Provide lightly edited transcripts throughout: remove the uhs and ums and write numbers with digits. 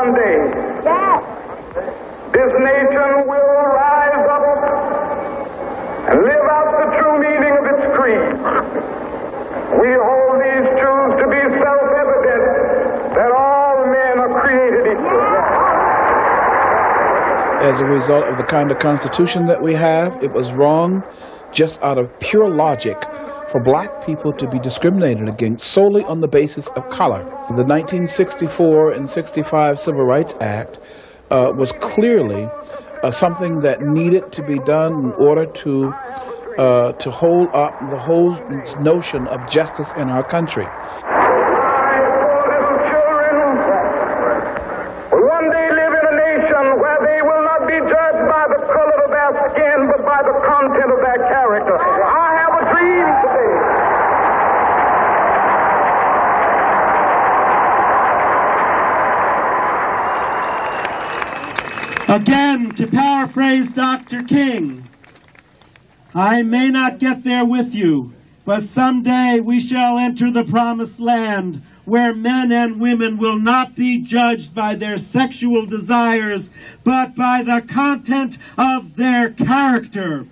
one day, this nation will rise up and live out the true meaning of its creed. We hold these truths to be self-evident, that all men are created equal. As a result of the kind of constitution that we have, it was wrong, just out of pure logic, for black people to be discriminated against solely on the basis of color. The 1964 and 65 Civil Rights Act was clearly something that needed to be done in order to hold up the whole notion of justice in our country. But by the content of their character. I have a dream today. Again, to paraphrase Dr. King, I may not get there with you, but someday we shall enter the promised land where men and women will not be judged by their sexual desires, but by the content of their character.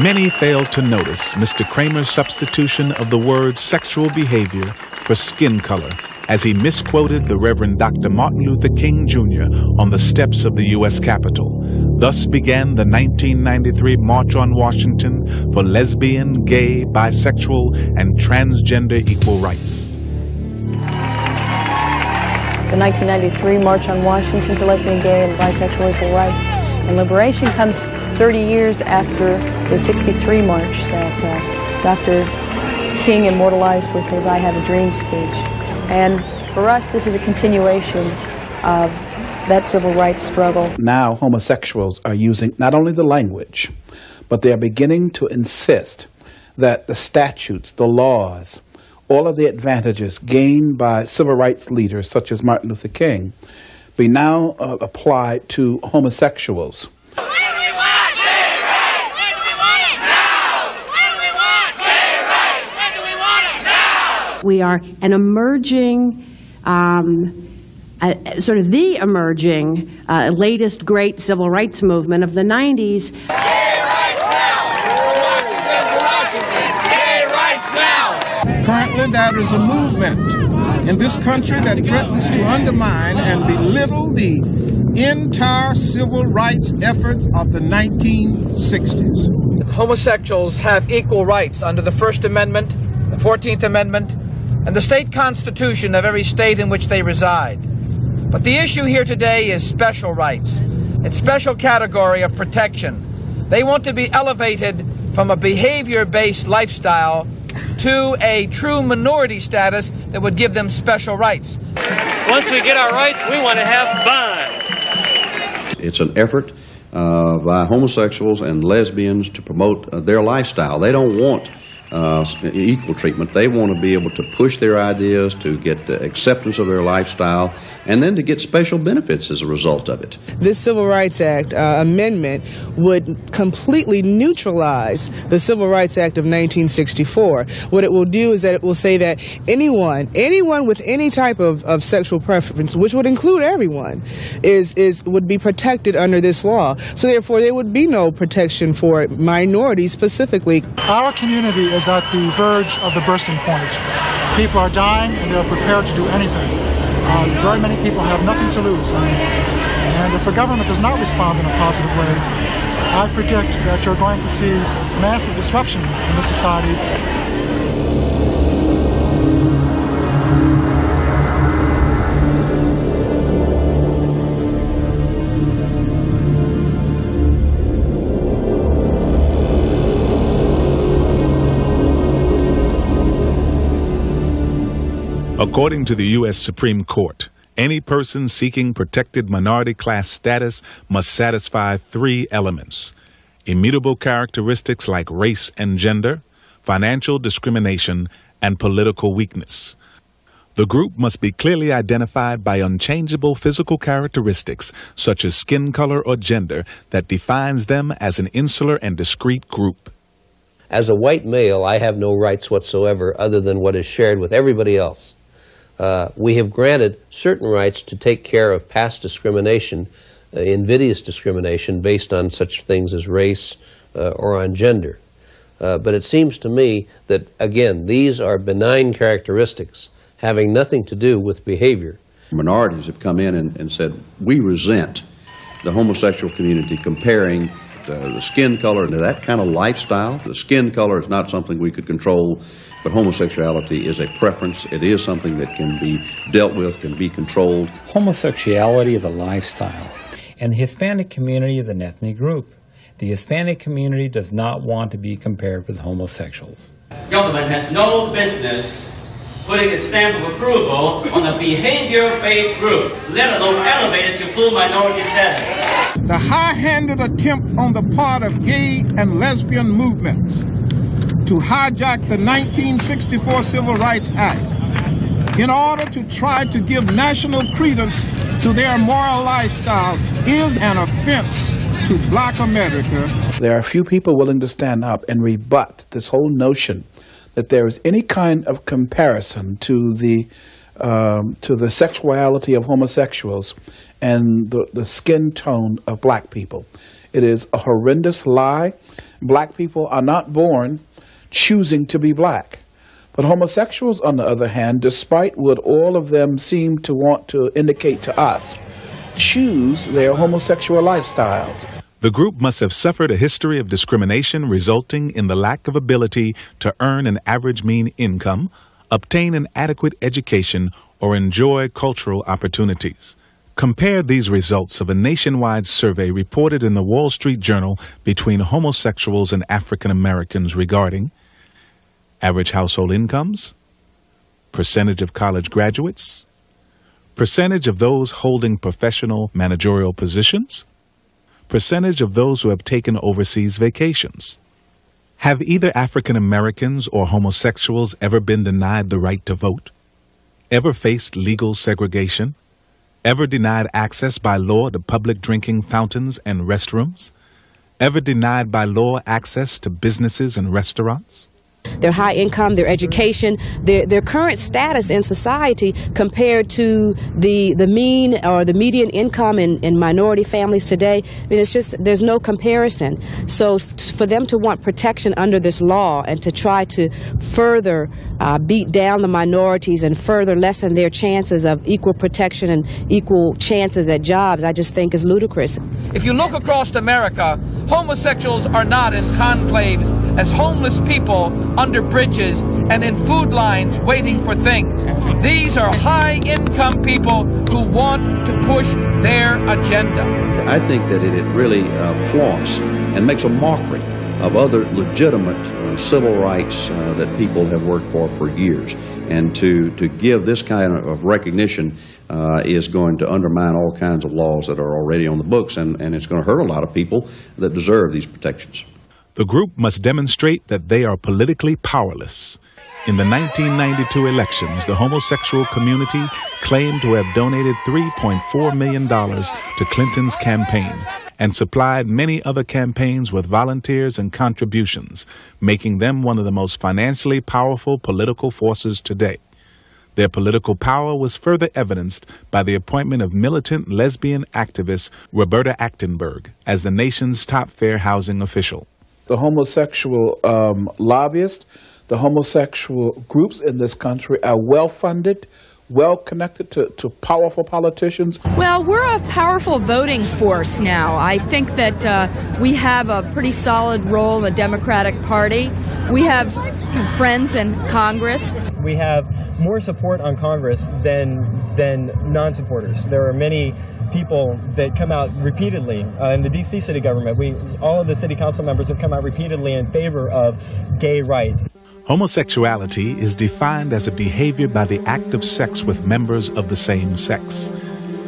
Many failed to notice Mr. Kramer's substitution of the word sexual behavior for skin color as he misquoted the Reverend Dr. Martin Luther King Jr. on the steps of the U.S. Capitol. Thus began the 1993 March on Washington for lesbian, gay, bisexual, and transgender equal rights. The 1993 March on Washington for lesbian, gay, and bisexual equal rights and liberation comes 30 years after the 63 march that Dr. King immortalized with his I Have a Dream speech. And for us, this is a continuation of that civil rights struggle. Now homosexuals are using not only the language, but they are beginning to insist that the statutes, the laws, all of the advantages gained by civil rights leaders such as Martin Luther King be now applied to homosexuals. We are an emerging, sort of the emerging latest great civil rights movement of the 90s. Gay rights now! Gay rights now! Currently, there is a movement in this country that threatens to undermine and belittle the entire civil rights effort of the 1960s. Homosexuals have equal rights under the First Amendment, the 14th Amendment, and the state constitution of every state in which they reside. But the issue here today is special rights. It's special category of protection. They want to be elevated from a behavior-based lifestyle to a true minority status that would give them special rights. Once we get our rights, we want to have fun. It's an effort by homosexuals and lesbians to promote their lifestyle. They don't want equal treatment. They want to be able to push their ideas, to get the acceptance of their lifestyle, and then to get special benefits as a result of it. This Civil Rights Act amendment would completely neutralize the Civil Rights Act of 1964. What it will do is that it will say that anyone with any type of sexual preference, which would include everyone, would be protected under this law. So therefore, there would be no protection for minorities specifically. Our community is at the verge of the bursting point. People are dying and they're prepared to do anything. Very many people have nothing to lose. And if the government does not respond in a positive way, I predict that you're going to see massive disruption in this society. According to the U.S. Supreme Court, any person seeking protected minority class status must satisfy 3 elements: immutable characteristics like race and gender, financial discrimination, and political weakness. The group must be clearly identified by unchangeable physical characteristics such as skin color or gender that defines them as an insular and discrete group. As a white male, I have no rights whatsoever other than what is shared with everybody else. we have granted certain rights to take care of past discrimination, invidious discrimination based on such things as race or on gender. But it seems to me that, again, these are benign characteristics having nothing to do with behavior. Minorities have come in and said, we resent the homosexual community comparing the skin color to that kind of lifestyle. The skin color is not something we could control, but homosexuality is a preference. It is something that can be dealt with, can be controlled. Homosexuality is a lifestyle, and the Hispanic community is an ethnic group. The Hispanic community does not want to be compared with homosexuals. Government has no business putting a stamp of approval on a behavior-based group, let alone elevate it to full minority status. The high-handed attempt on the part of gay and lesbian movements to hijack the 1964 Civil Rights Act in order to try to give national credence to their moral lifestyle is an offense to Black America. There are few people willing to stand up and rebut this whole notion that there is any kind of comparison to the sexuality of homosexuals and the skin tone of black people. It is a horrendous lie. Black people are not born choosing to be black. But homosexuals, on the other hand, despite what all of them seem to want to indicate to us, choose their homosexual lifestyles. The group must have suffered a history of discrimination resulting in the lack of ability to earn an average mean income, obtain an adequate education, or enjoy cultural opportunities. Compare these results of a nationwide survey reported in the Wall Street Journal between homosexuals and African Americans regarding average household incomes, percentage of college graduates, percentage of those holding professional managerial positions, percentage of those who have taken overseas vacations. Have either African Americans or homosexuals ever been denied the right to vote? Ever faced legal segregation? Ever denied access by law to public drinking fountains and restrooms? Ever denied by law access to businesses and restaurants? Their high income, their education, their current status in society compared to the mean or the median income in minority families today, I mean, it's just, there's no comparison. So for them to want protection under this law and to try to further beat down the minorities and further lessen their chances of equal protection and equal chances at jobs, I just think is ludicrous. If you look across America, homosexuals are not in conclaves as homeless people under bridges and in food lines waiting for things. These are high-income people who want to push their agenda. I think that it really flaunts and makes a mockery of other legitimate civil rights that people have worked for years. And to give this kind of recognition is going to undermine all kinds of laws that are already on the books, and it's going to hurt a lot of people that deserve these protections. The group must demonstrate that they are politically powerless. In the 1992 elections, the homosexual community claimed to have donated $3.4 million to Clinton's campaign and supplied many other campaigns with volunteers and contributions, making them one of the most financially powerful political forces today. Their political power was further evidenced by the appointment of militant lesbian activist Roberta Achtenberg as the nation's top fair housing official. The homosexual lobbyists, the homosexual groups in this country are well-funded, well-connected to powerful politicians. Well, we're a powerful voting force now. I think that we have a pretty solid role in the Democratic Party. We have friends in Congress. We have more support on Congress than non-supporters. There are many people that come out repeatedly in the D.C. city government. All of the city council members have come out repeatedly in favor of gay rights. Homosexuality is defined as a behavior by the act of sex with members of the same sex.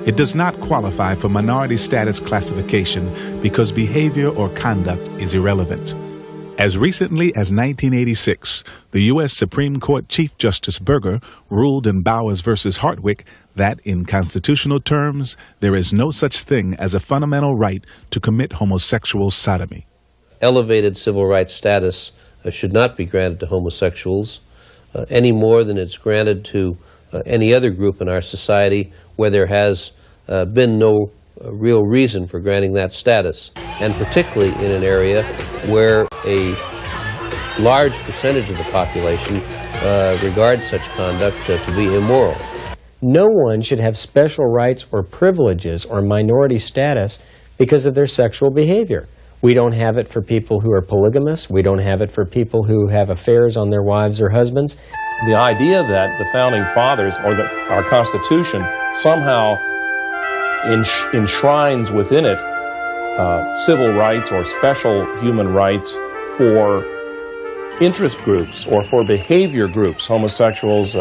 It does not qualify for minority status classification because behavior or conduct is irrelevant. As recently as 1986, the U.S. Supreme Court Chief Justice Burger ruled in Bowers v. Hartwick that, in constitutional terms, there is no such thing as a fundamental right to commit homosexual sodomy. Elevated civil rights status should not be granted to homosexuals any more than it's granted to any other group in our society where there has been no real reason for granting that status, and particularly in an area where a large percentage of the population regards such conduct to be immoral. No one should have special rights or privileges or minority status because of their sexual behavior. We don't have it for people who are polygamous. We don't have it for people who have affairs on their wives or husbands. The idea that the Founding Fathers or our Constitution somehow enshrines within it civil rights or special human rights for interest groups or for behavior groups, homosexuals,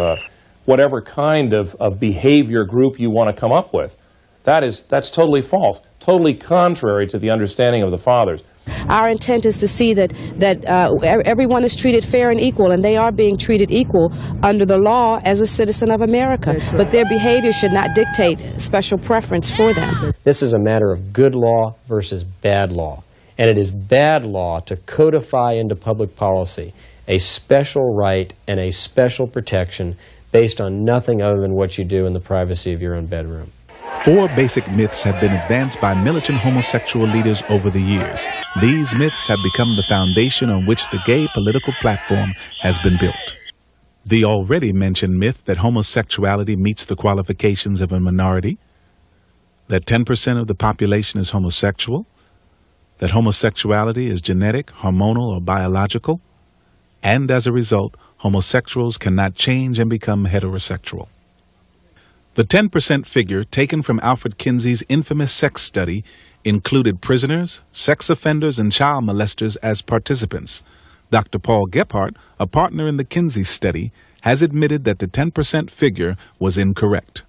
whatever kind of behavior group you want to come up with. That's totally false, totally contrary to the understanding of the Fathers. Our intent is to see that everyone is treated fair and equal, and they are being treated equal under the law as a citizen of America. Right. But their behavior should not dictate special preference for them. This is a matter of good law versus bad law. And it is bad law to codify into public policy a special right and a special protection based on nothing other than what you do in the privacy of your own bedroom. 4 basic myths have been advanced by militant homosexual leaders over the years. These myths have become the foundation on which the gay political platform has been built. The already mentioned myth that homosexuality meets the qualifications of a minority, that 10% of the population is homosexual, that homosexuality is genetic, hormonal, or biological, and as a result, homosexuals cannot change and become heterosexual. The 10% figure taken from Alfred Kinsey's infamous sex study included prisoners, sex offenders, and child molesters as participants. Dr. Paul Gebhardt, a partner in the Kinsey study, has admitted that the 10% figure was incorrect.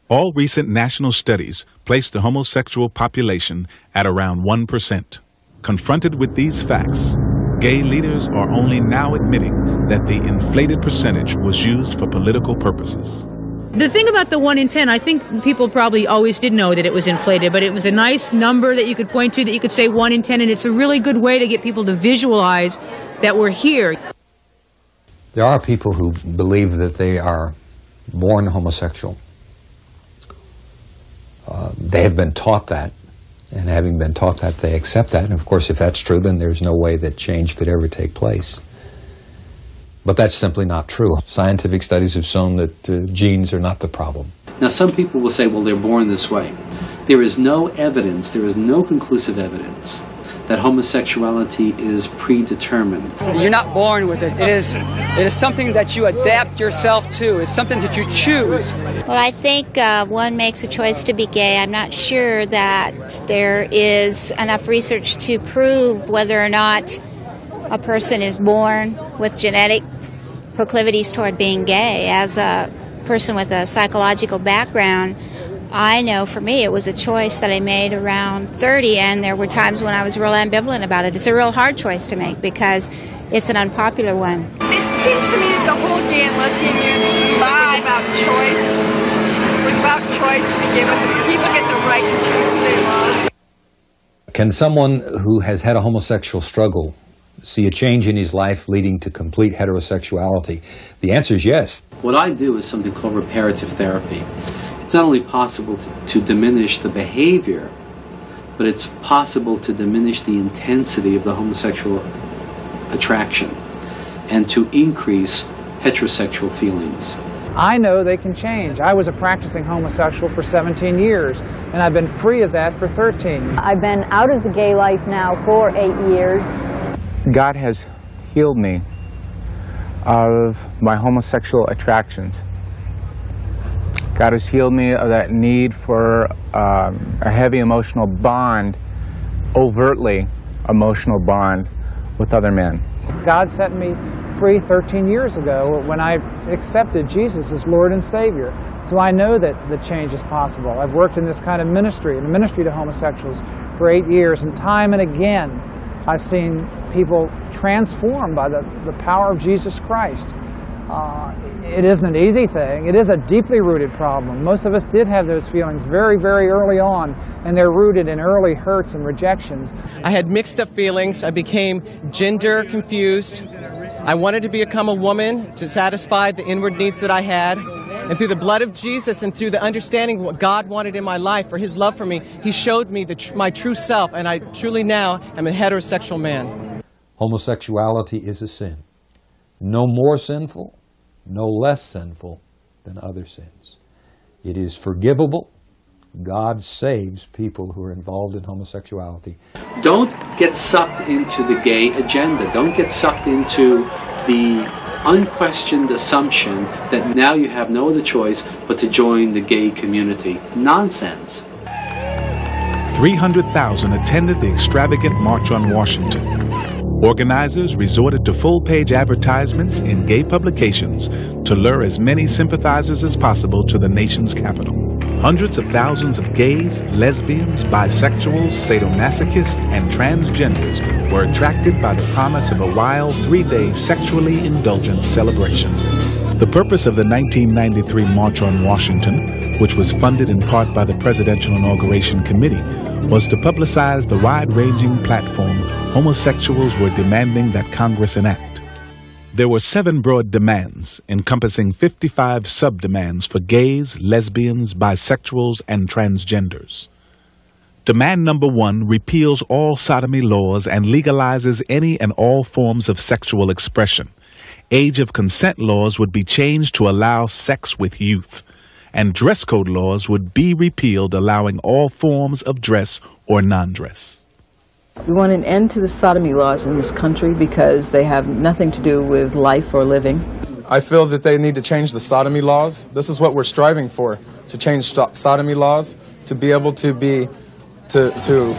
All recent national studies place the homosexual population at around 1%. Confronted with these facts, gay leaders are only now admitting that the inflated percentage was used for political purposes. The thing about the 1 in 10, I think people probably always did know that it was inflated, but it was a nice number that you could point to, that you could say 1 in 10, and it's a really good way to get people to visualize that we're here. There are people who believe that they are born homosexual. They have been taught that, and having been taught that, they accept that. And of course, if that's true, then there's no way that change could ever take place. But that's simply not true. Scientific studies have shown that genes are not the problem. Now, some people will say, well, they're born this way. There is no evidence, there is no conclusive evidence that homosexuality is predetermined. You're not born with it. It is something that you adapt yourself to. It's something that you choose. Well, I think one makes a choice to be gay. I'm not sure that there is enough research to prove whether or not a person is born with genetic proclivities toward being gay. As a person with a psychological background, I know for me it was a choice that I made around 30, and there were times when I was real ambivalent about it. It's a real hard choice to make because it's an unpopular one. It seems to me that the whole gay and lesbian movement was about choice. It was about choice to begin with. People get the right to choose who they love. Can someone who has had a homosexual struggle see a change in his life leading to complete heterosexuality? The answer is yes. What I do is something called reparative therapy. It's not only possible to diminish the behavior, but it's possible to diminish the intensity of the homosexual attraction and to increase heterosexual feelings. I know they can change. I was a practicing homosexual for 17 years, and I've been free of that for 13. I've been out of the gay life now for 8 years. God has healed me of my homosexual attractions. God has healed me of that need for a heavy emotional bond, overtly emotional bond with other men. God set me free 13 years ago when I accepted Jesus as Lord and Savior. So I know that the change is possible. I've worked in this kind of ministry, the ministry to homosexuals, for 8 years, and time and again I've seen people transformed by the power of Jesus Christ. It isn't an easy thing. It is a deeply rooted problem. Most of us did have those feelings very, very early on, and they're rooted in early hurts and rejections. I had mixed up feelings. I became gender confused. I wanted to become a woman to satisfy the inward needs that I had. And through the blood of Jesus and through the understanding of what God wanted in my life, for his love for me, he showed me my true self, and I truly now am a heterosexual man. Homosexuality is a sin. No more sinful, no less sinful than other sins. It is forgivable. God saves people who are involved in homosexuality. Don't get sucked into the gay agenda. Don't get sucked into the unquestioned assumption that now you have no other choice but to join the gay community. Nonsense. 300,000 attended the extravagant March on Washington. Organizers resorted to full-page advertisements in gay publications to lure as many sympathizers as possible to the nation's capital. Hundreds of thousands of gays, lesbians, bisexuals, sadomasochists, and transgenders were attracted by the promise of a wild 3-day sexually indulgent celebration. The purpose of the 1993 March on Washington, which was funded in part by the Presidential Inauguration Committee, was to publicize the wide-ranging platform homosexuals were demanding that Congress enact. There were 7 broad demands, encompassing 55 sub-demands for gays, lesbians, bisexuals, and transgenders. Demand number 1 repeals all sodomy laws and legalizes any and all forms of sexual expression. Age of consent laws would be changed to allow sex with youth, and dress code laws would be repealed, allowing all forms of dress or non-dress. We want an end to the sodomy laws in this country because they have nothing to do with life or living. I feel that they need to change the sodomy laws. This is what we're striving for, to change sodomy laws, to be able to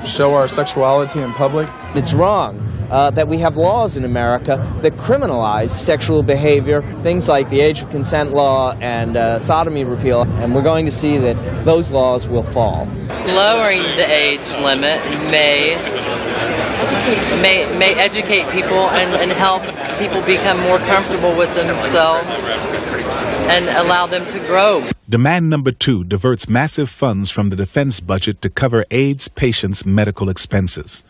show our sexuality in public. It's wrong that we have laws in America that criminalize sexual behavior, things like the age of consent law and sodomy repeal, and we're going to see that those laws will fall. Lowering the age limit may educate people and help people become more comfortable with themselves and allow them to grow. Demand number 2 diverts massive funds from the defense budget to cover AIDS patients' medical expenses.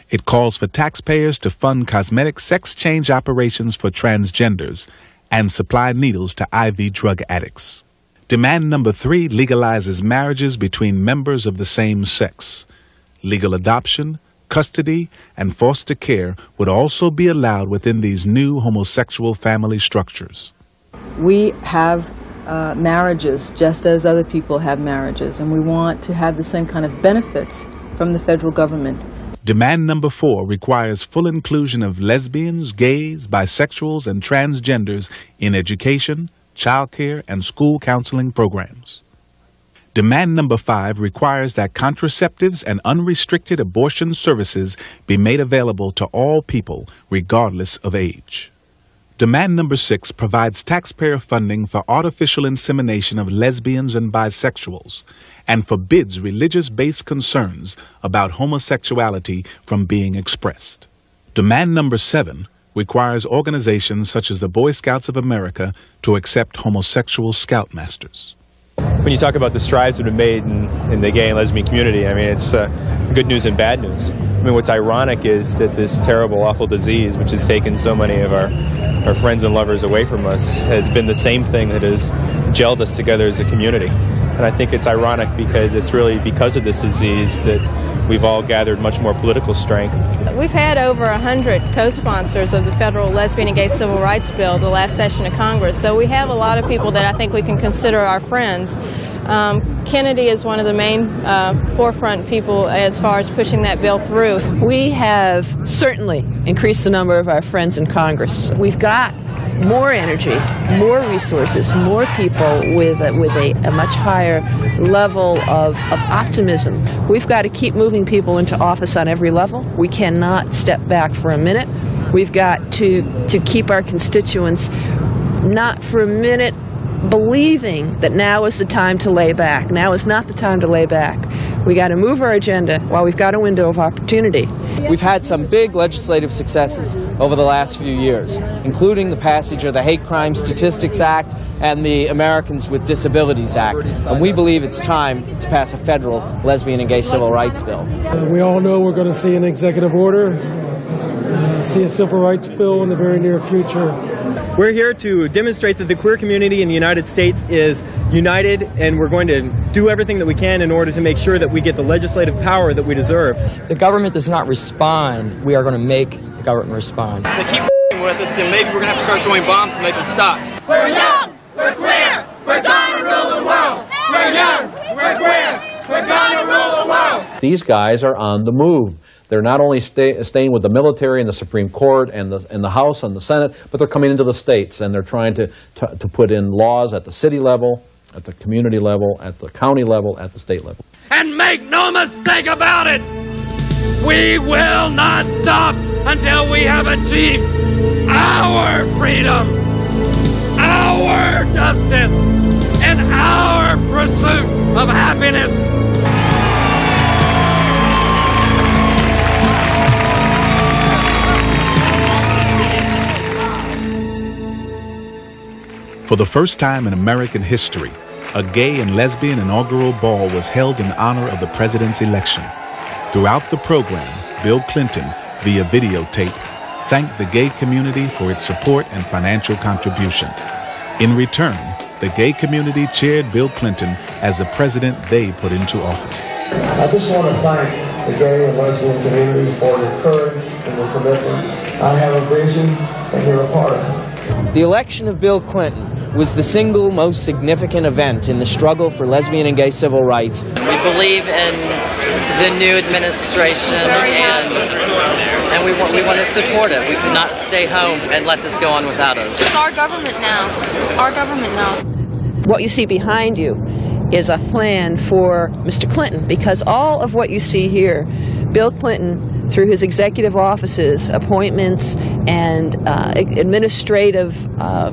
It calls for taxpayers to fund cosmetic sex change operations for transgenders and supply needles to IV drug addicts. Demand number 3 legalizes marriages between members of the same sex. Legal adoption, custody, and foster care would also be allowed within these new homosexual family structures. We have marriages just as other people have marriages, and we want to have the same kind of benefits from the federal government. Demand number 4 requires full inclusion of lesbians, gays, bisexuals, and transgenders in education, childcare, and school counseling programs. Demand number 5 requires that contraceptives and unrestricted abortion services be made available to all people, regardless of age. Demand number 6 provides taxpayer funding for artificial insemination of lesbians and bisexuals and forbids religious-based concerns about homosexuality from being expressed. Demand number 7 requires organizations such as the Boy Scouts of America to accept homosexual scoutmasters. When you talk about the strides that have been made in the gay and lesbian community, I mean, it's good news and bad news. I mean, what's ironic is that this terrible, awful disease, which has taken so many of our friends and lovers away from us, has been the same thing that has gelled us together as a community. And I think it's ironic because it's really because of this disease that we've all gathered much more political strength. We've had over 100 co-sponsors of the federal lesbian and gay civil rights bill the last session of Congress, so we have a lot of people that I think we can consider our friends. Kennedy is one of the main forefront people as far as pushing that bill through. We have certainly increased the number of our friends in Congress. We've got more energy, more resources, more people with a much higher level of optimism. We've got to keep moving people into office on every level. We cannot step back for a minute. We've got to keep our constituents not for a minute believing that now is the time to lay back. Now is not the time to lay back. We got to move our agenda while we've got a window of opportunity. We've had some big legislative successes over the last few years, including the passage of the Hate Crime Statistics Act and the Americans with Disabilities Act. And we believe it's time to pass a federal lesbian and gay civil rights bill. We all know we're going to see an executive order see a civil rights bill in the very near future. We're here to demonstrate that the queer community in the United States is united, and we're going to do everything that we can in order to make sure that we get the legislative power that we deserve. The government does not respond. We are going to make the government respond. They keep with us, then maybe we're going to have to start throwing bombs to make them stop. We're young, we're queer, we're gonna rule the world. We're young, we're queer, we're gonna rule the world. These guys are on the move. They're not only staying with the military and the Supreme Court and the House and the Senate, but they're coming into the states, and they're trying to put in laws at the city level, at the community level, at the county level, at the state level. And make no mistake about it, we will not stop until we have achieved our freedom, our justice, and our pursuit of happiness. For the first time in American history, a gay and lesbian inaugural ball was held in honor of the president's election. Throughout the program, Bill Clinton, via videotape, thanked the gay community for its support and financial contribution. In return, the gay community cheered Bill Clinton as the president they put into office. I just want to thank the gay and lesbian community for your courage and your commitment. I have a vision, and you're a part of it. The election of Bill Clinton was the single most significant event in the struggle for lesbian and gay civil rights. We believe in the new administration, and we want to support it. We could not stay home and let this go on without us. It's our government now. It's our government now. What you see behind you is a plan for Mr. Clinton, because all of what you see here, Bill Clinton, through his executive offices, appointments, and administrative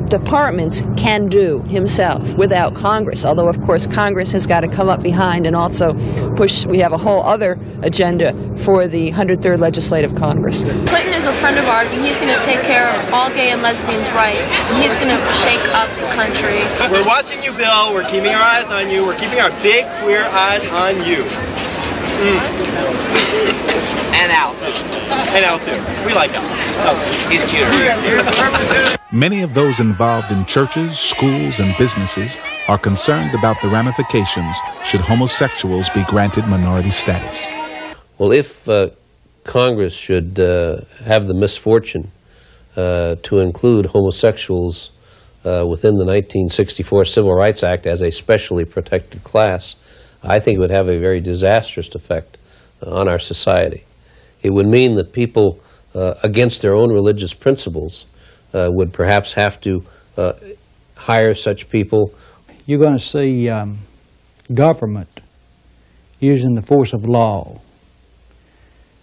departments, can do himself without Congress. Although, of course, Congress has got to come up behind and also push. We have a whole other agenda for the 103rd Legislative Congress. Clinton is a friend of ours, and he's going to take care of all gay and lesbians' rights. And he's going to shake up the country. We're watching you, Bill. We're keeping our eyes on you. We're keeping our big queer eyes on you. And Al, too. And Al, too. We like Al. He's cuter. Many of those involved in churches, schools, and businesses are concerned about the ramifications should homosexuals be granted minority status. Well, if Congress should have the misfortune to include homosexuals within the 1964 Civil Rights Act as a specially protected class, I think it would have a very disastrous effect on our society. It would mean that people against their own religious principles would perhaps have to hire such people. You're going to see government using the force of law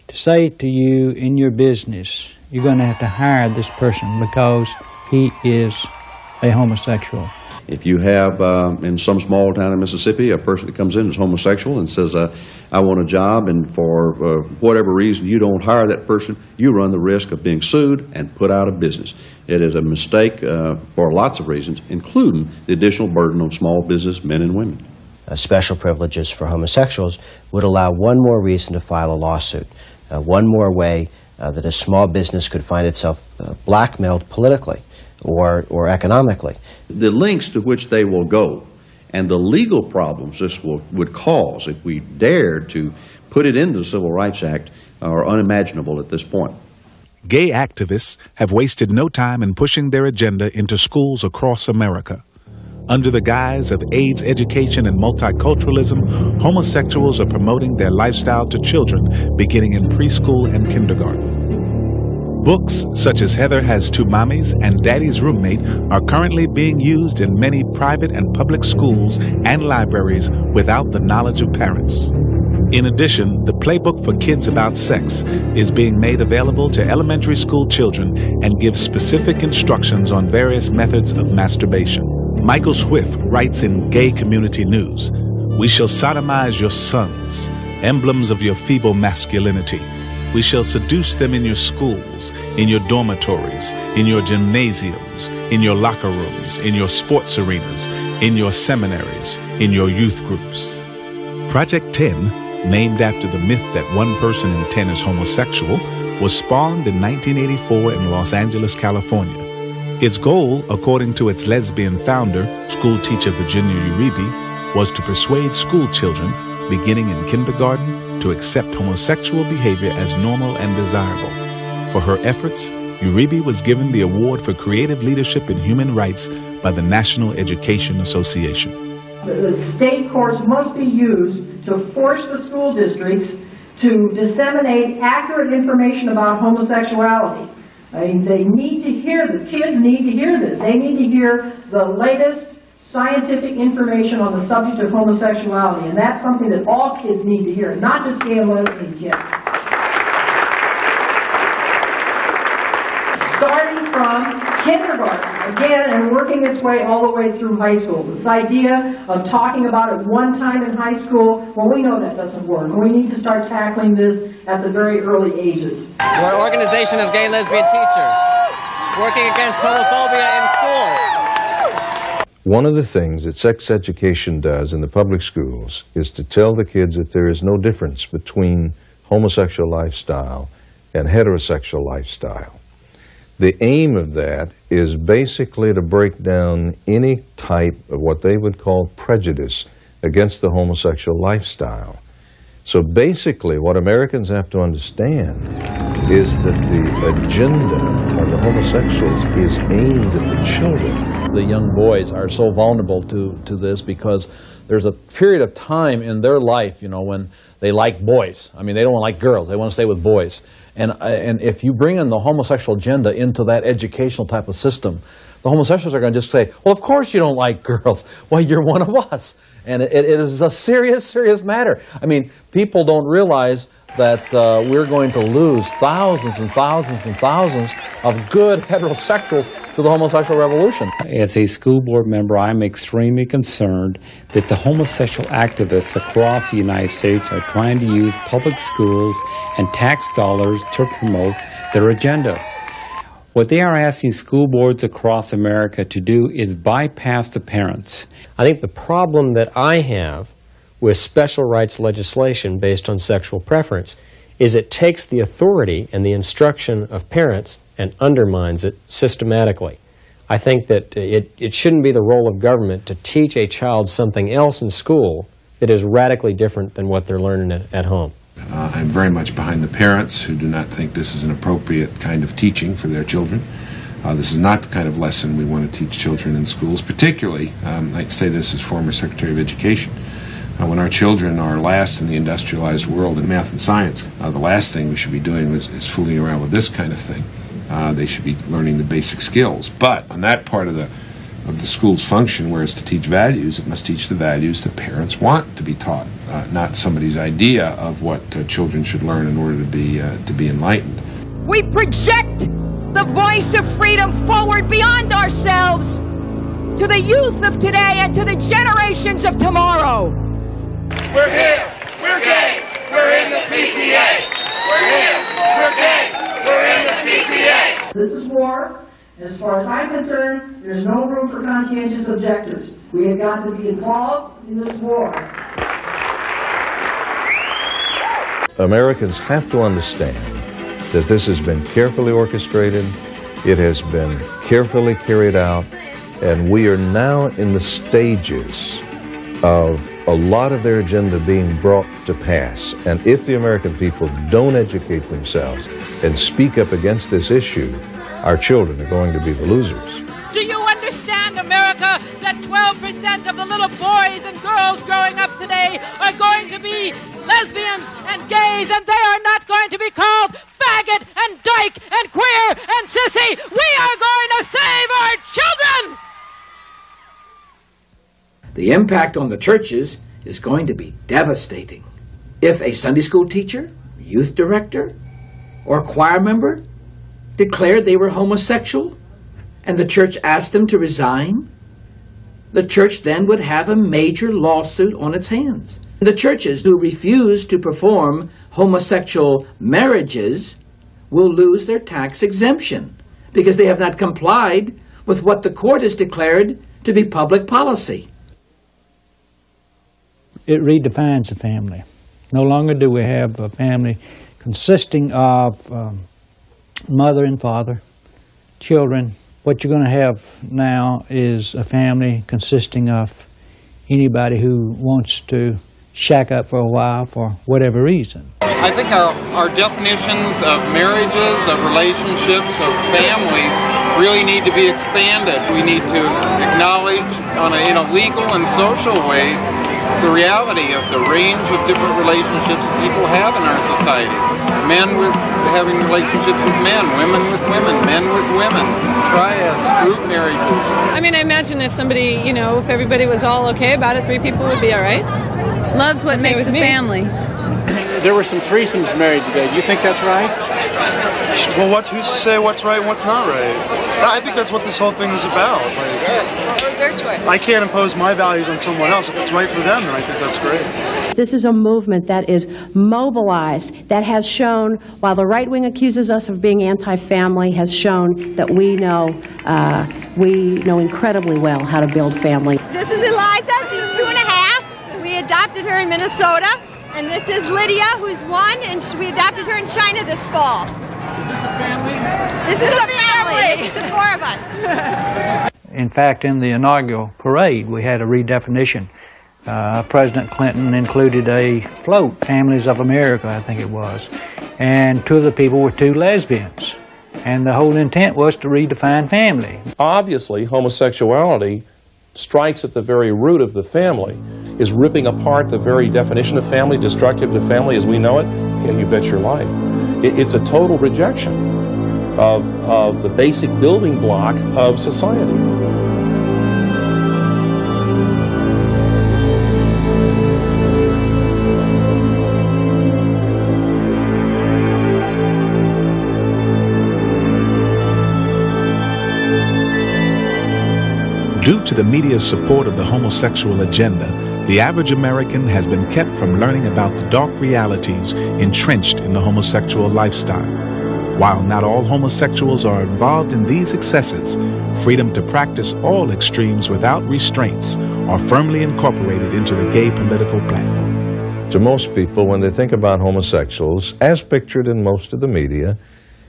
to say to you in your business, you're going to have to hire this person because he is a homosexual. If you have, in some small town in Mississippi, a person that comes in as homosexual and says, I want a job, and for whatever reason you don't hire that person, you run the risk of being sued and put out of business. It is a mistake for lots of reasons, including the additional burden on small business men and women. Special privileges for homosexuals would allow one more reason to file a lawsuit, one more way that a small business could find itself blackmailed politically or economically. The lengths to which they will go and the legal problems this would cause if we dared to put it into the Civil Rights Act are unimaginable at this point. Gay activists have wasted no time in pushing their agenda into schools across America. Under the guise of AIDS education and multiculturalism, homosexuals are promoting their lifestyle to children beginning in preschool and kindergarten. Books such as Heather Has Two Mommies and Daddy's Roommate are currently being used in many private and public schools and libraries without the knowledge of parents. In addition, the Playbook for Kids About Sex is being made available to elementary school children and gives specific instructions on various methods of masturbation. Michael Swift writes in Gay Community News, "We shall sodomize your sons, emblems of your feeble masculinity. We shall seduce them in your schools, in your dormitories, in your gymnasiums, in your locker rooms, in your sports arenas, in your seminaries, in your youth groups." Project 10, named after the myth that 1 person in 10 is homosexual, was spawned in 1984 in Los Angeles, California. Its goal, according to its lesbian founder, schoolteacher Virginia Uribe, was to persuade school children, beginning in kindergarten, to accept homosexual behavior as normal and desirable. For her efforts, Uribe was given the Award for Creative Leadership in Human Rights by the National Education Association. The state courts must be used to force the school districts to disseminate accurate information about homosexuality. I mean, they need to hear this. Kids need to hear this. They need to hear the latest scientific information on the subject of homosexuality, and that's something that all kids need to hear, not just gay and lesbian kids. Starting from kindergarten, again, and working its way all the way through high school. This idea of talking about it one time in high school, well, we know that doesn't work. We need to start tackling this at the very early ages. We're an organization of gay and lesbian teachers working against homophobia in schools. One of the things that sex education does in the public schools is to tell the kids that there is no difference between homosexual lifestyle and heterosexual lifestyle. The aim of that is basically to break down any type of what they would call prejudice against the homosexual lifestyle. So basically what Americans have to understand is that the agenda of the homosexuals is aimed at the children. The young boys are so vulnerable to this because there's a period of time in their life, you know, when they like boys. I mean, they don't like girls. They want to stay with boys. And if you bring in the homosexual agenda into that educational type of system, the homosexuals are going to just say, well, of course you don't like girls. Well, you're one of us. And it is a serious, serious matter. I mean, people don't realize that we're going to lose thousands and thousands and thousands of good heterosexuals to the homosexual revolution. As a school board member, I'm extremely concerned that the homosexual activists across the United States are trying to use public schools and tax dollars to promote their agenda. What they are asking school boards across America to do is bypass the parents. I think the problem that I have with special rights legislation based on sexual preference is it takes the authority and the instruction of parents and undermines it systematically. I think that it shouldn't be the role of government to teach a child something else in school that is radically different than what they're learning at home. I'm very much behind the parents who do not think this is an appropriate kind of teaching for their children. This is not the kind of lesson we want to teach children in schools, particularly, I say this as former Secretary of Education, when our children are last in the industrialized world in math and science. The last thing we should be doing is fooling around with this kind of thing. They should be learning the basic skills. But on that part of the school's function, where it's to teach values, it must teach the values that parents want to be taught, not somebody's idea of what children should learn in order to be enlightened. We project the voice of freedom forward beyond ourselves to the youth of today and to the generations of tomorrow. We're here, we're gay, we're in the PTA. We're here, we're gay, we're in the PTA. This is war. As far as I'm concerned, there's no room for conscientious objectors. We have got to be involved in this war. Americans have to understand that this has been carefully orchestrated, it has been carefully carried out, and we are now in the stages of a lot of their agenda being brought to pass. And if the American people don't educate themselves and speak up against this issue, our children are going to be the losers. Do you understand, America, that 12% of the little boys and girls growing up today are going to be lesbians and gays, and they are not going to be called faggot and dyke and queer and sissy? We are going to save our children! The impact on the churches is going to be devastating. If a Sunday school teacher, youth director, or choir member declared they were homosexual and the church asked them to resign, the church then would have a major lawsuit on its hands. The churches who refuse to perform homosexual marriages will lose their tax exemption because they have not complied with what the court has declared to be public policy. It redefines a family. No longer do we have a family consisting of mother and father, children. What you're going to have now is a family consisting of anybody who wants to shack up for a while for whatever reason. I think our definitions of marriages, of relationships, of families really need to be expanded. We need to acknowledge in a legal and social way the reality of the range of different relationships people have in our society. Men having relationships with men, women with women, men with women, triads, group marriages. I mean, I imagine if somebody, if everybody was all okay about it, 3 people would be all right. Love's what makes a family. There were some threesomes married today. Do you think that's right? Well, who's to say what's right and what's not right? I think that's what this whole thing is about. It was their choice. I can't impose my values on someone else. If it's right for them, then I think that's great. This is a movement that is mobilized, that has shown, while the right wing accuses us of being anti-family, has shown that we know incredibly well how to build family. This is Eliza. She's 2.5. We adopted her in Minnesota. And this is Lydia, who's 1, and we adopted her in China this fall. Is this a family? This is a family. This is the 4 of us. In fact, in the inaugural parade, we had a redefinition. President Clinton included a float, Families of America, I think it was. And 2 of the people were 2 lesbians. And the whole intent was to redefine family. Obviously, homosexuality strikes at the very root of the family, is ripping apart the very definition of family, destructive to family as we know it. Yeah, you bet your life. It's a total rejection of the basic building block of society. Due to the media's support of the homosexual agenda, the average American has been kept from learning about the dark realities entrenched in the homosexual lifestyle. While not all homosexuals are involved in these excesses, freedom to practice all extremes without restraints are firmly incorporated into the gay political platform. To most people, when they think about homosexuals, as pictured in most of the media,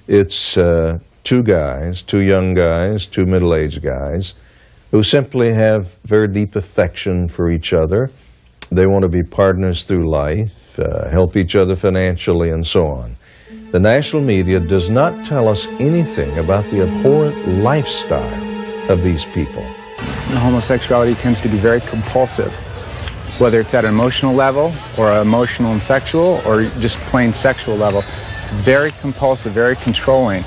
it's 2 guys, 2 young guys, 2 middle-aged guys, who simply have very deep affection for each other. They want to be partners through life, help each other financially, and so on. The national media does not tell us anything about the abhorrent lifestyle of these people. Homosexuality tends to be very compulsive, whether it's at an emotional level, or emotional and sexual, or just plain sexual level. It's very compulsive, very controlling.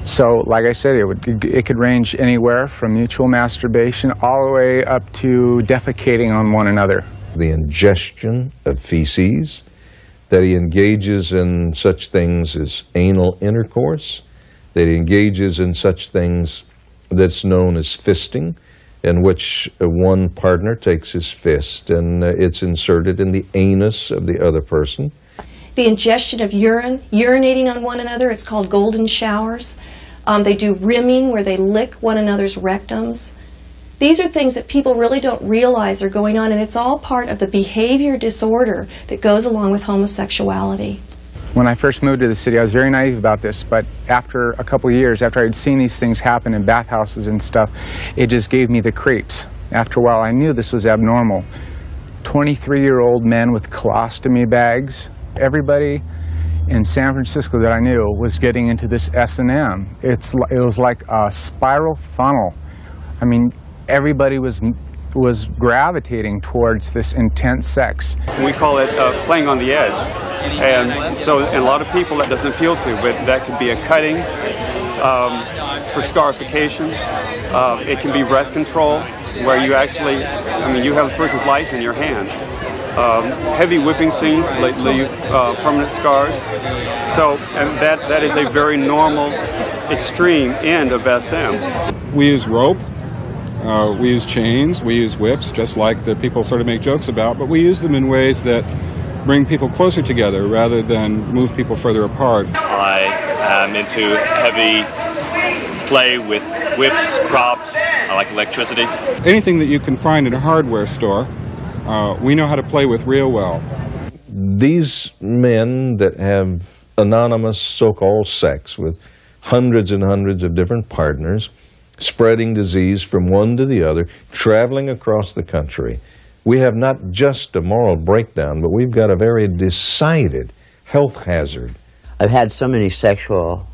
So, like I said, it could range anywhere from mutual masturbation all the way up to defecating on one another. The ingestion of feces, that he engages in such things as anal intercourse, that he engages in such things that's known as fisting, in which one partner takes his fist and it's inserted in the anus of the other person. The ingestion of urine, urinating on one another, it's called golden showers. They do rimming, where they lick one another's rectums. These are things that people really don't realize are going on, and it's all part of the behavior disorder that goes along with homosexuality. When I first moved to the city, I was very naive about this, but after a couple of years, after I'd seen these things happen in bathhouses and stuff, it just gave me the creeps. After a while, I knew this was abnormal. 23-year-old men with colostomy bags. Everybody in San Francisco that I knew was getting into this S&M. It was like a spiral funnel. I mean, everybody was gravitating towards this intense sex. We call it playing on the edge. And so a lot of people that doesn't appeal to, but that could be a cutting for scarification. It can be breath control, where you actually, you have a person's life in your hands. Heavy whipping scenes leave permanent scars. So, and that is a very normal, extreme end of SM. We use rope, we use chains, we use whips, just like the people sort of make jokes about, but we use them in ways that bring people closer together rather than move people further apart. I am into heavy play with whips, props. I like electricity. Anything that you can find in a hardware store, we know how to play with real well. These men that have anonymous so-called sex with hundreds and hundreds of different partners, spreading disease from one to the other, traveling across the country. We have not just a moral breakdown, but we've got a very decided health hazard. I've had so many sexual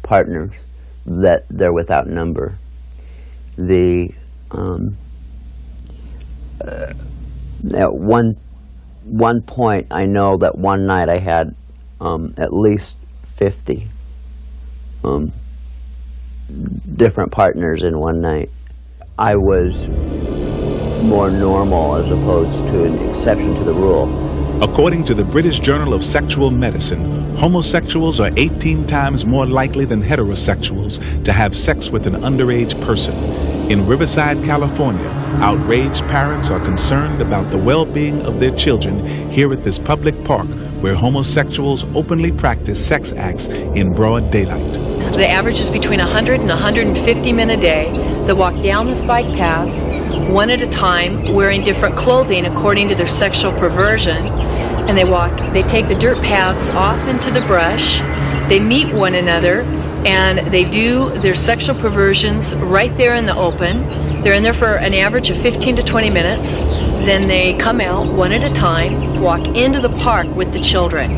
partners that they're without number. At one point, I know that one night I had at least 50 different partners in one night. I was more normal as opposed to an exception to the rule. According to the British Journal of Sexual Medicine, homosexuals are 18 times more likely than heterosexuals to have sex with an underage person. In Riverside, California, outraged parents are concerned about the well-being of their children here at this public park where homosexuals openly practice sex acts in broad daylight. The average is between 100 and 150 men a day that walk down this bike path, one at a time, wearing different clothing according to their sexual perversion. And they take the dirt paths off into the brush, they meet one another, and they do their sexual perversions right there in the open. They're in there for an average of 15 to 20 minutes. Then they come out one at a time to walk into the park with the children.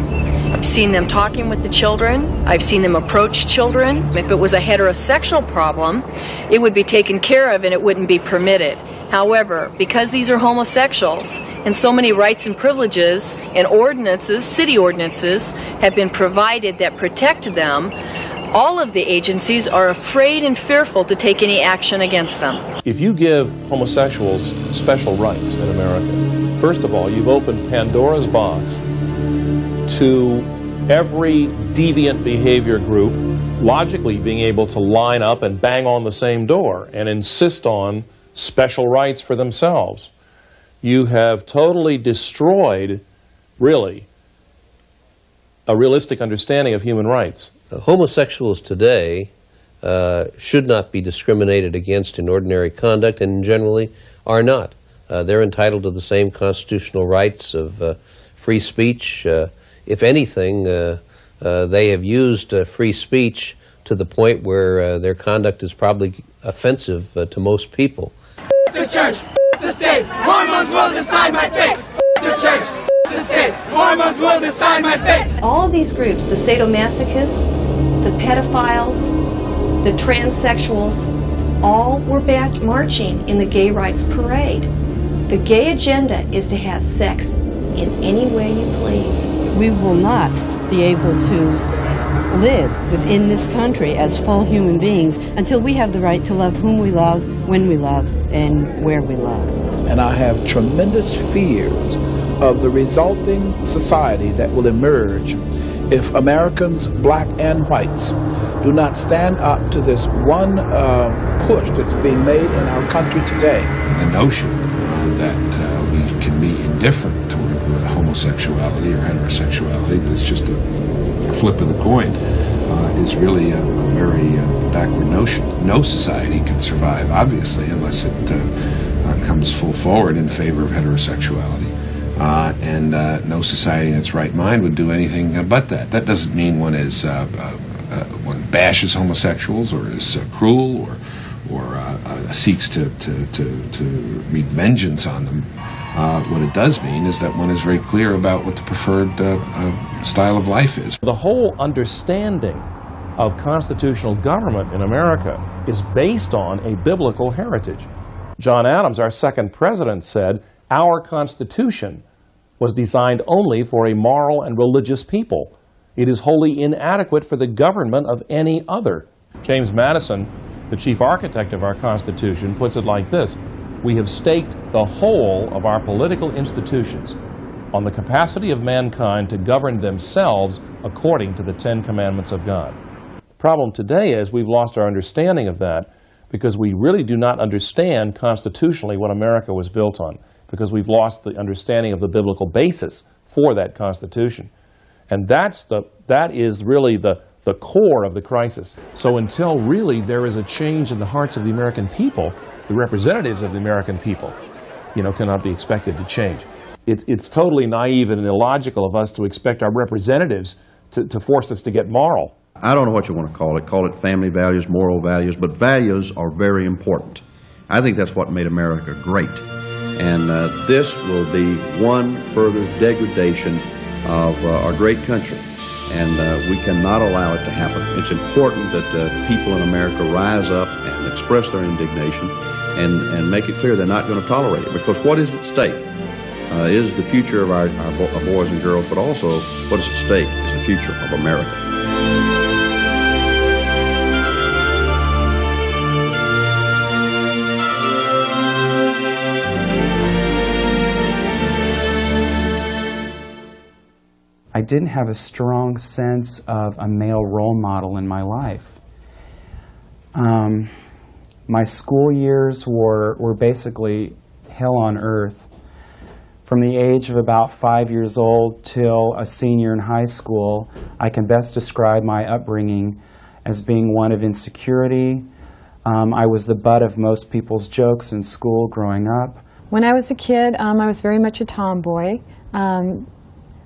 I've seen them talking with the children. I've seen them approach children. If it was a heterosexual problem, it would be taken care of and it wouldn't be permitted. However, because these are homosexuals and so many rights and privileges and ordinances, city ordinances, have been provided that protect them, all of the agencies are afraid and fearful to take any action against them. If you give homosexuals special rights in America, first of all, you've opened Pandora's box to every deviant behavior group logically being able to line up and bang on the same door and insist on special rights for themselves. You have totally destroyed, really, a realistic understanding of human rights. Homosexuals today should not be discriminated against in ordinary conduct and generally are not. They're entitled to the same constitutional rights of free speech. If anything, they have used free speech to the point where their conduct is probably offensive to most people. The church, the state, hormones will decide my fate. The church, the state, hormones will decide my fate. All of these groups, the sadomasochists, the pedophiles, the transsexuals, all were marching in the gay rights parade. The gay agenda is to have sex in any way you please. We will not be able to live within this country as full human beings until we have the right to love whom we love, when we love, and where we love. And I have tremendous fears of the resulting society that will emerge if Americans, black and whites, do not stand up to this one push that's being made in our country today. The notion that we can be indifferent toward homosexuality or heterosexuality, that it's just a flip of the coin, is really a very backward notion. No society can survive, obviously, unless it comes full forward in favor of heterosexuality. And no society in its right mind would do anything but that. That doesn't mean one is one bashes homosexuals or is cruel or seeks to wreak vengeance on them. What it does mean is that one is very clear about what the preferred style of life is. The whole understanding of constitutional government in America is based on a biblical heritage. John Adams, our second president, said, "Our Constitution was designed only for a moral and religious people. It is wholly inadequate for the government of any other." James Madison, the chief architect of our Constitution, puts it like this: "We have staked the whole of our political institutions on the capacity of mankind to govern themselves according to the Ten Commandments of God." The problem today is we've lost our understanding of that because we really do not understand constitutionally what America was built on, because we've lost the understanding of the biblical basis for that Constitution. And that is really the core of the crisis. So until really there is a change in the hearts of the American people, the representatives of the American people, cannot be expected to change. It's totally naive and illogical of us to expect our representatives to force us to get moral. I don't know what you want to call it family values, moral values, but values are very important. I think that's what made America great. And this will be one further degradation of our great country. And we cannot allow it to happen. It's important that people in America rise up and express their indignation and make it clear they're not going to tolerate it. Because what is at stake is the future of our boys and girls, but also what is at stake is the future of America. I didn't have a strong sense of a male role model in my life. My school years were basically hell on earth. From the age of about 5 years old till a senior in high school, I can best describe my upbringing as being one of insecurity. I was the butt of most people's jokes in school growing up. When I was a kid, I was very much a tomboy.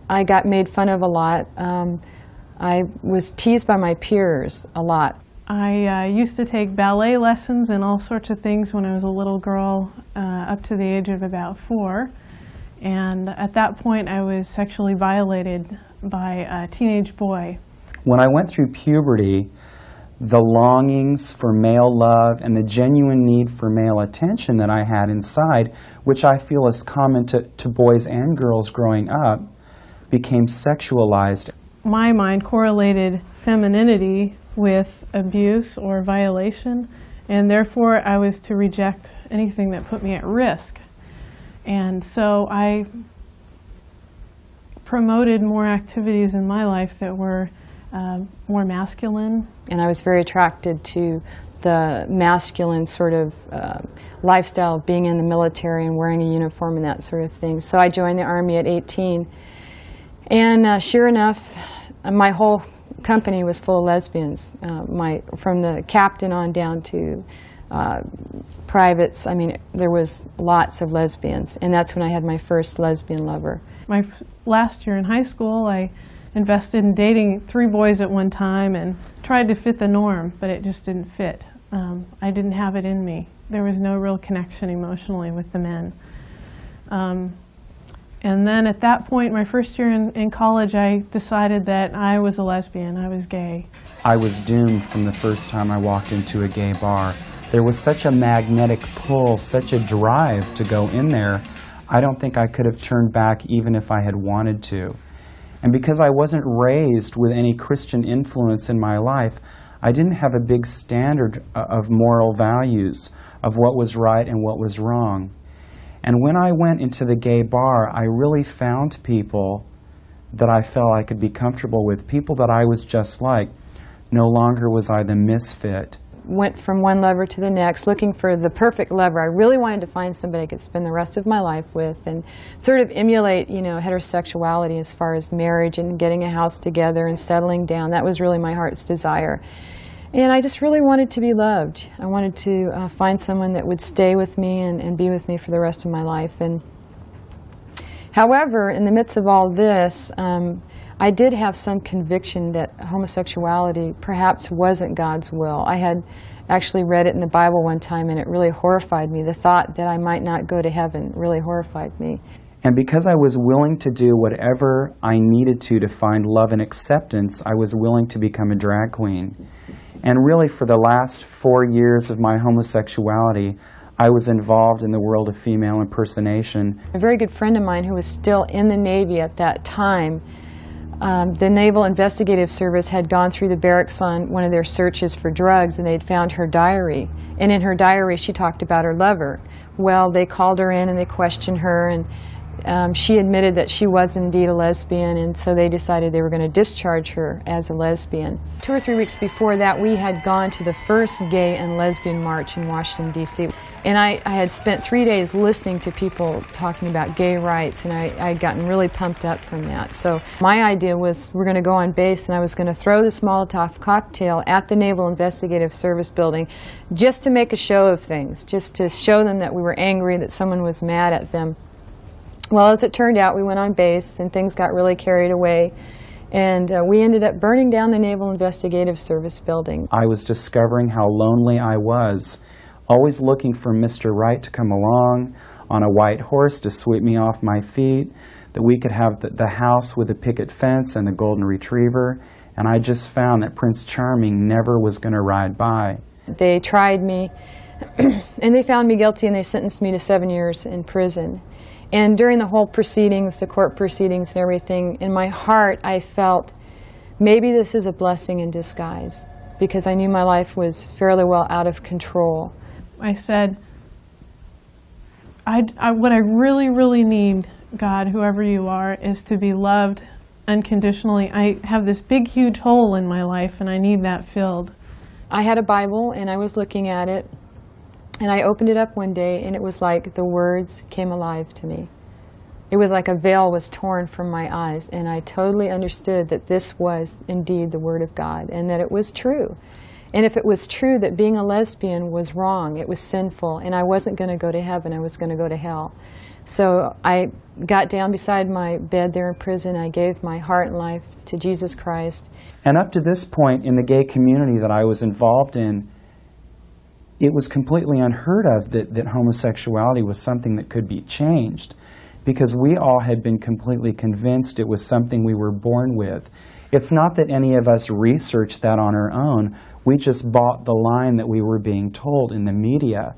I got made fun of a lot. I was teased by my peers a lot. I used to take ballet lessons and all sorts of things when I was a little girl up to the age of about 4. And at that point I was sexually violated by a teenage boy. When I went through puberty, the longings for male love and the genuine need for male attention that I had inside, which I feel is common to boys and girls growing up, became sexualized. My mind correlated femininity with abuse or violation, and therefore I was to reject anything that put me at risk. And so I promoted more activities in my life that were more masculine. And I was very attracted to the masculine sort of lifestyle of being in the military and wearing a uniform and that sort of thing. So I joined the Army at 18. And sure enough, my whole company was full of lesbians. From the captain on down to privates, I mean, there was lots of lesbians. And that's when I had my first lesbian lover. My last year in high school, I invested in dating 3 boys at one time and tried to fit the norm, but it just didn't fit. I didn't have it in me. There was no real connection emotionally with the men. And then at that point, my first year in college, I decided that I was a lesbian, I was gay. I was doomed from the first time I walked into a gay bar. There was such a magnetic pull, such a drive to go in there, I don't think I could have turned back even if I had wanted to. And because I wasn't raised with any Christian influence in my life, I didn't have a big standard of moral values, of what was right and what was wrong. And when I went into the gay bar, I really found people that I felt I could be comfortable with, people that I was just like. No longer was I the misfit. Went from one lover to the next, looking for the perfect lover. I really wanted to find somebody I could spend the rest of my life with and sort of emulate, heterosexuality as far as marriage and getting a house together and settling down. That was really my heart's desire. And I just really wanted to be loved. I wanted to find someone that would stay with me and be with me for the rest of my life. And however, in the midst of all this, I did have some conviction that homosexuality perhaps wasn't God's will. I had actually read it in the Bible one time and it really horrified me. The thought that I might not go to heaven really horrified me. And because I was willing to do whatever I needed to find love and acceptance, I was willing to become a drag queen. And really for the last 4 years of my homosexuality, I was involved in the world of female impersonation. A very good friend of mine who was still in the Navy at that time, the Naval Investigative Service had gone through the barracks on one of their searches for drugs and they'd found her diary. And in her diary she talked about her lover. Well, they called her in and they questioned her and she admitted that she was indeed a lesbian, and so they decided they were going to discharge her as a lesbian. 2 or 3 weeks before that, we had gone to the first gay and lesbian march in Washington, D.C. And I had spent 3 days listening to people talking about gay rights, and I had gotten really pumped up from that. So my idea was we're going to go on base, and I was going to throw this Molotov cocktail at the Naval Investigative Service building just to make a show of things, just to show them that we were angry, that someone was mad at them. Well, as it turned out, we went on base and things got really carried away And we ended up burning down the Naval Investigative Service building. I was discovering how lonely I was, always looking for Mr. Right to come along on a white horse to sweep me off my feet, that we could have the house with the picket fence and the golden retriever, and I just found that Prince Charming never was going to ride by. They tried me, and they found me guilty, and they sentenced me to 7 years in prison. And during the whole proceedings, the court proceedings and everything, in my heart I felt maybe this is a blessing in disguise, because I knew my life was fairly well out of control. I said, what I really, really need, God, whoever you are, is to be loved unconditionally. I have this big, huge hole in my life, and I need that filled. I had a Bible, and I was looking at it, and I opened it up one day, and it was like the words came alive to me. It was like a veil was torn from my eyes, and I totally understood that this was indeed the Word of God, and that it was true. And if it was true that being a lesbian was wrong, it was sinful, and I wasn't going to go to heaven, I was going to go to hell. So I got down beside my bed there in prison. I gave my heart and life to Jesus Christ. And up to this point in the gay community that I was involved in, it was completely unheard of that homosexuality was something that could be changed, because we all had been completely convinced it was something we were born with. It's not that any of us researched that on our own. We just bought the line that we were being told in the media,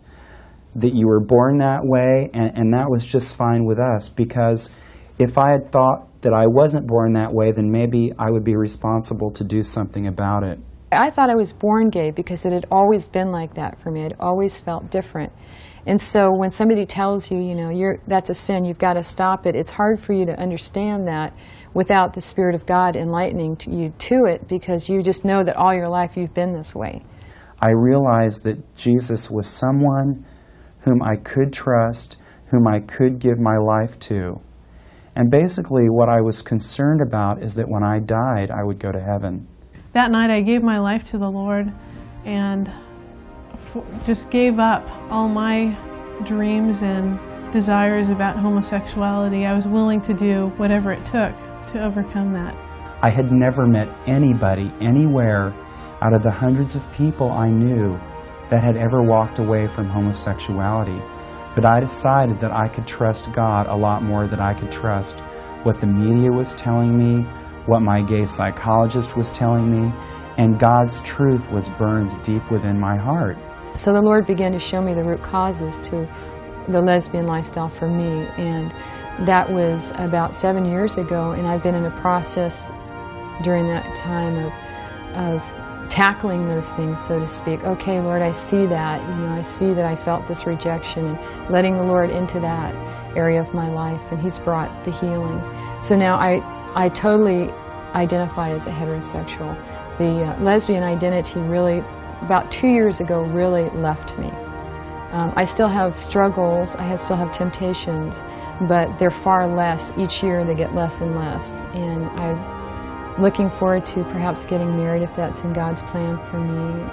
that you were born that way, and that was just fine with us, because if I had thought that I wasn't born that way, then maybe I would be responsible to do something about it. I thought I was born gay because it had always been like that for me. It always felt different. And so when somebody tells you, that's a sin, you've got to stop it, it's hard for you to understand that without the Spirit of God enlightening you to it, because you just know that all your life you've been this way. I realized that Jesus was someone whom I could trust, whom I could give my life to. And basically what I was concerned about is that when I died, I would go to heaven. That night I gave my life to the Lord and just gave up all my dreams and desires about homosexuality. I was willing to do whatever it took to overcome that. I had never met anybody anywhere out of the hundreds of people I knew that had ever walked away from homosexuality. But I decided that I could trust God a lot more than I could trust what the media was telling me, what my gay psychologist was telling me, and God's truth was burned deep within my heart. So the Lord began to show me the root causes to the lesbian lifestyle for me, and that was about 7 years ago, and I've been in a process during that time of tackling those things, so to speak. Okay, Lord, I see that. I see that I felt this rejection, and letting the Lord into that area of my life, and He's brought the healing. So now I totally identify as a heterosexual. The lesbian identity really, about 2 years ago, really left me. I still have struggles, I still have temptations, but they're far less. Each year they get less and less. And I'm looking forward to perhaps getting married if that's in God's plan for me.